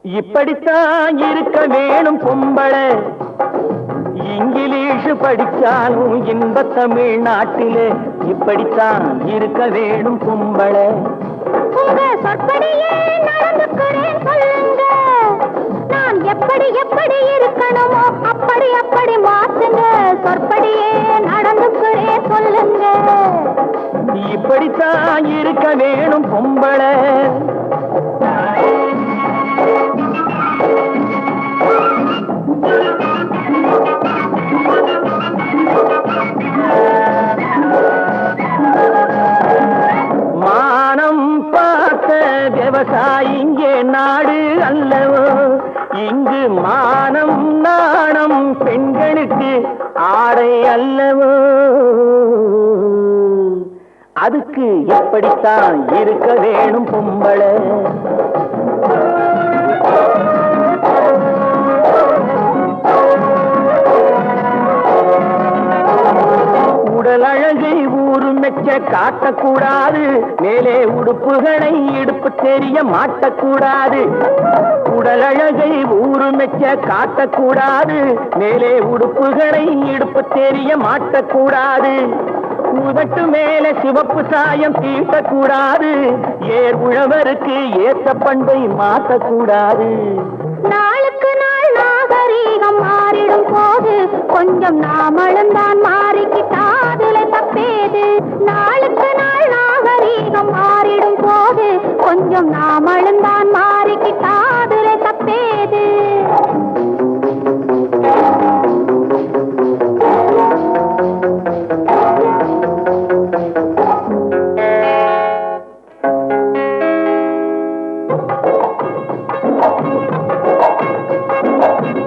இப்படித்தான் இருக்க வேணும் பொம்பளை. இங்கிலீஷ் படிச்சாலும் இன்ப தமிழ்நாட்டிலே இப்படித்தான் இருக்க வேணும் பொம்பளை. உங்க சொற்படியே நடந்துக்கிறேன் சொல்லுங்க. நான் எப்படி எப்படி இருக்கணுமோ அப்படி அப்படி மாத்துங்க. சொற்படியே நடந்துக்கிறேன் சொல்லுங்க. இப்படித்தான் இருக்க வேணும் பொம்பளை. மானம் பார்த்த விவசாயிங்க நாடு அல்லவோ. இங்கு மானம் நாணம் பெண்களுக்கு ஆடை அல்லவோ. அதுக்கு எப்படித்தான் இருக்க வேணும் பொம்பளை. உடல் அழகை ஊரு மெச்ச காட்டக்கூடாது. மேலே உடுப்புகளை இடுப்பு தெரிய மாட்டக்கூடாது. உடல் அழகை ஊரு மெச்ச காட்டக்கூடாது. மேலே உடுப்புகளை இடுப்பு தெரிய மாட்டக்கூடாது. உதட்டு மேல சிவப்பு சாயம் தீட்டக்கூடாது. ஏர் உழவருக்கு ஏத்த பண்பை மாற்றக்கூடாது. நாளுக்கு நாள் நாகரீகம் மாறிடும் போது கொஞ்சம் நாமளும் தான் மாறிக்கிட்டாதுல தப்பேது. நாளுக்கு நாள் நாகரீகம் மாறிடும் போது கொஞ்சம் நாமளும் தான் மாறிக்கிட்டாதுல தப்பேது.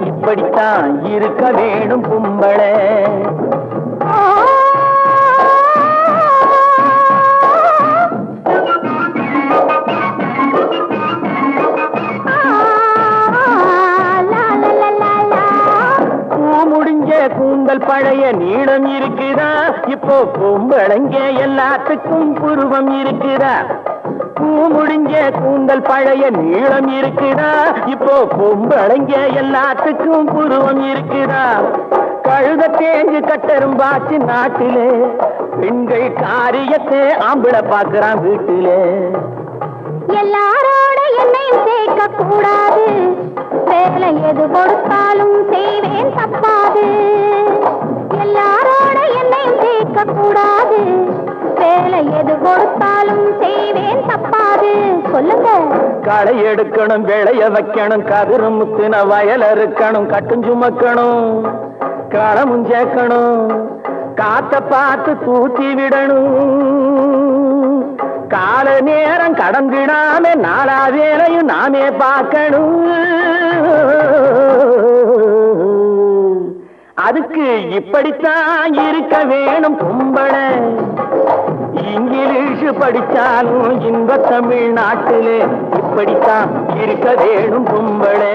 இப்படித்தான் இருக்க வேணும் பொம்பளை. முடிஞ்ச கூந்தல் பழைய நீளம் இருக்குதா. இப்போ பொம்பளைங்க எல்லாத்துக்கும் புருவம் இருக்குதா. பூ முடிஞ்ச கூந்தல் பழைய நீளம் இருக்குதா. இப்போ பொம்பளைங்க எல்லாத்துக்கும் புருவம் இருக்குதா. கழுத தேஞ்சு கட்டரும்பாச்சு நாட்டிலே. பெண்கள் காரியத்தை ஆம்பளை பாக்குறான் வீட்டிலே. எல்லாரோட என்னையும் சேர்க்க கூடாது. வேலை எது கொடுத்தாலும் செய்வேன் தப்பாது. எல்லாரோட என்னையும் சேர்க்க கூடாது. வேலை எது கொடுத்தாலும் செய்வேன் தப்பாது. சொல்லுங்க. களை எடுக்கணும், விளைய வைக்கணும், கதிரு முத்தின வயல் இருக்கணும், கட்டும் சுமக்கணும், களமும் சேர்க்கணும், காத்த பார்த்து தூத்தி விடணும். கால நேரம் கடந்திடாம நாலா வேலையும் நாமே பார்க்கணும். அதுக்கு இப்படித்தான் இருக்க வேணும் பொம்பளை. இங்கிலீஷ் படிச்சாலும் இன்ப தமிழ்நாட்டிலே இப்படித்தான் இருக்க வேணும் பொம்பளை.